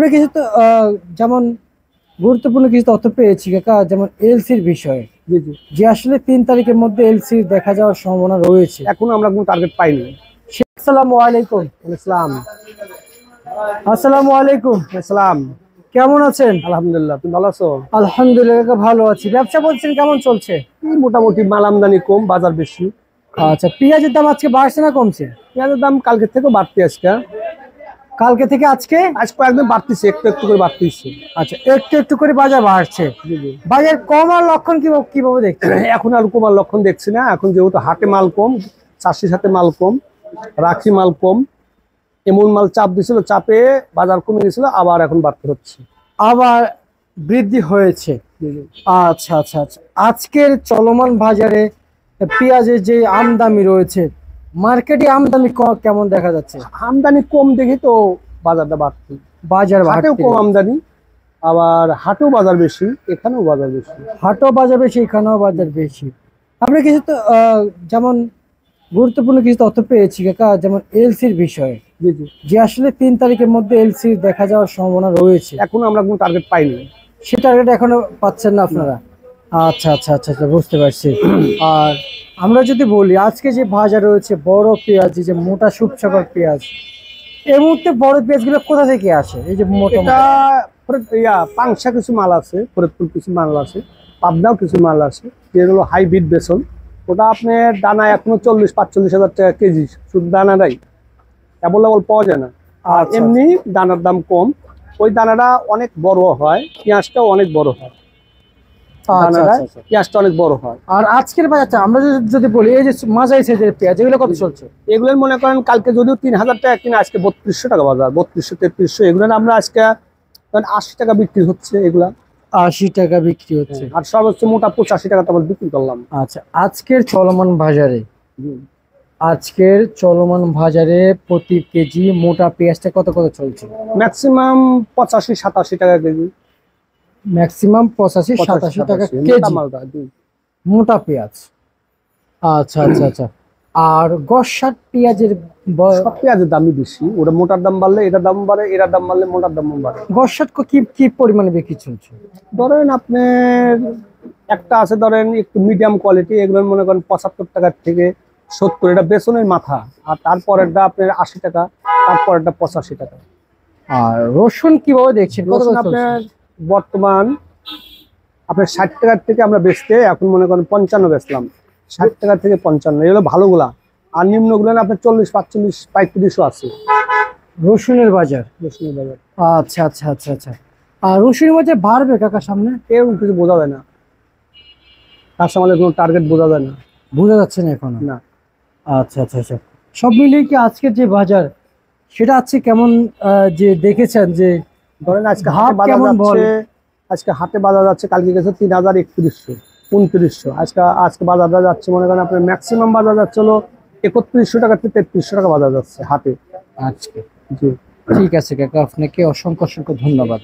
আমরা কিছু তো যেমন গুরুত্বপূর্ণ কিছু তথ্য পেয়েছি কাকা, যেমন এলসির বিষয়ে। জি জি। যে আসলে 3 তারিখের মধ্যে এলসি দেখা যাওয়ার সম্ভাবনা রয়েছে। এখন আমরা কোনো টার্গেট পাইনি। আসসালামু আলাইকুম। ইসলাম। আসসালামু আলাইকুম। ইসলাম। কেমন আছেন? আলহামদুলিল্লাহ, তুমি ভালো আছো? আলহামদুলিল্লাহ কাকা, ভালো আছি। ব্যবসা বলছেন কেমন চলছে? এই মোটামুটি মাল আমদানি কম, বাজার বেশি। আচ্ছা, পেঁয়াজের দাম আজকে বাড়ছে না কমছে? পেঁয়াজের দাম কালকে থেকে বাড়তি, আজকে কালকে থেকে আজকে কয়েকদিন বাড়তিছে, একটু একটু করে বাড়তিছে। আচ্ছা, একটু একটু করে বাজার বাড়ছে। জি জি। বাজার কমার লক্ষণ কিভাবে দেখছেন? এখন আর কমার লক্ষণ দেখছি না। এখন যেহেতু হাটে মাল কম, চাষির সাথে মাল কম, রাখি মাল কম, এমন মাল চাপ দিছিল, চাপে বাজার কমে গেছিল, আবার এখন বাড়তে হচ্ছে, আবার বৃদ্ধি হয়েছে। আচ্ছা আচ্ছা আচ্ছা, আজকের চলমান বাজারে পেঁয়াজের যে আমদানি রয়েছে, মার্কেটে আমদানি কেমন দেখা যাচ্ছে? আমদানি কম দেখি তো বাজারটা বাড়তি। বাজার হাটেও কম আমদানি, আবার হাটেও বাজার বেশি, এখানেও বাজার বেশি। হাটও বাজার বেশি, এখানেও বাজার বেশি। আমরা কিছু তো যেমন গুরুত্বপূর্ণ কিছু তথ্য পেয়েছি কাকা, যেমন এলসির বিষয়ে। জি জি। যে আসলে 3 তারিখের মধ্যে এলসি দেখা যাওয়ার সম্ভাবনা রয়েছে। এখন আমরা কোনো টার্গেট পাইনি। সে টার্গেট এখনো পাচ্ছেন না আপনারা? আচ্ছা আচ্ছা আচ্ছা আচ্ছা, বুঝতে পারছি। আর আমরা যদি বলি আজকে যে বাজার রয়েছে বড় পেঁয়াজ, যে মোটা সুপসাগর পেঁয়াজ, এই মুহূর্তে বড় পেঁয়াজগুলো কোথা থেকে আসে? এই যে মোটা পাংশা কিছু মাল আছে, ফরিদপুর কিছু মাল আছে, পাবনাও কিছু মাল আছে, যেগুলো হাইব্রিড বেসন। ওটা আপনার দানা এখনো 40-45 হাজার টাকা কেজি, শুধু দানাটাই অ্যাভেলেবল পাওয়া যায় না। আর এমনি দানার দাম কম, ওই দানাটা অনেক বড় হয়, পেঁয়াজটাও অনেক বড় হয়, পেঁয়াজটা অনেক বড় হয়। আর আজকের বাজারটা আমরা যদি বলি, এই যে মাঝারি সাইজের পেঁয়াজ, এগুলো কত চলছে? এগুলো মনে করেন কালকে যদিও 3000 টাকা কিনা, আজকে 3200 টাকা বাজার, 3200-3300। এগুলো আমরা আজকে 80 টাকা বিক্রি হচ্ছে, এগুলা 80 টাকা বিক্রি হচ্ছে। আর সর্বোচ্চ মোটা 85 টাকা তো বিক্রি করলাম। আচ্ছা, আজকের চলমান বাজারে প্রতি কেজি মোটা পেঁয়াজটা কত চলছে? ম্যাক্সিমাম 85-87 টাকা কেজি। ম্যাক্সিমাম 85-87 টাকা কেজি মোটা পেঁয়াজ। আচ্ছা আচ্ছা আচ্ছা। আর গসাট পেঁয়াজের সব পেঁয়াজের দামই বেশি, ওটা মোটার দাম বাড়লে এটার দাম বাড়ে, এটার দাম বাড়লে মোটার দাম বাড়ে। গসাট কি পরিমাণে বিক্রি চলছে? ধরেন আপনার একটা আছে, ধরেন একটু মিডিয়াম কোয়ালিটি, এগুলো মনে করেন 75 টাকার থেকে 70, এটা বেসনের মাথা। আর তারপরেরটা আপনার 80 টাকা, তারপরেরটা 85 টাকা। আর রসুন কিভাবে দেখছেন? রসুন আপনার বর্তমান আপনার 60 টাকার থেকে আমরা বেচতে এখন মনে করেন 55 বেচলাম, 60 টাকা থেকে 55, এগুলো ভালোগুলা। আর নিম্নগুলো আপনার 40-45-35 আছে রসুনের বাজার। আচ্ছা আচ্ছা আচ্ছা আচ্ছা। আর রসুনের বাজার বাড়বে কাকা সামনে? এরকম কিছু বোঝা যায় না, কাঁচামালের কোনো টার্গেট বোঝা যায় না, বোঝা যাচ্ছে না এখন না। আচ্ছা আচ্ছা আচ্ছা, সব মিলিয়ে কি আজকের যে বাজার সেটা আজকে কেমন যে দেখেছেন? যে ধরেন আজকে হাটে বাজার যাচ্ছে, আজকে হাটে বাজার যাচ্ছে, কালকে গেছে 3000-3100-2900। আজকে বাজারটা যাচ্ছে মনে করেন আপনার ম্যাক্সিমাম বাজার যাচ্ছে হলো 3100 টাকা থেকে 3300 টাকা বাজার যাচ্ছে হাটে আজকে। জি, ঠিক আছে কাকা, আপনাকে অসংখ্য ধন্যবাদ।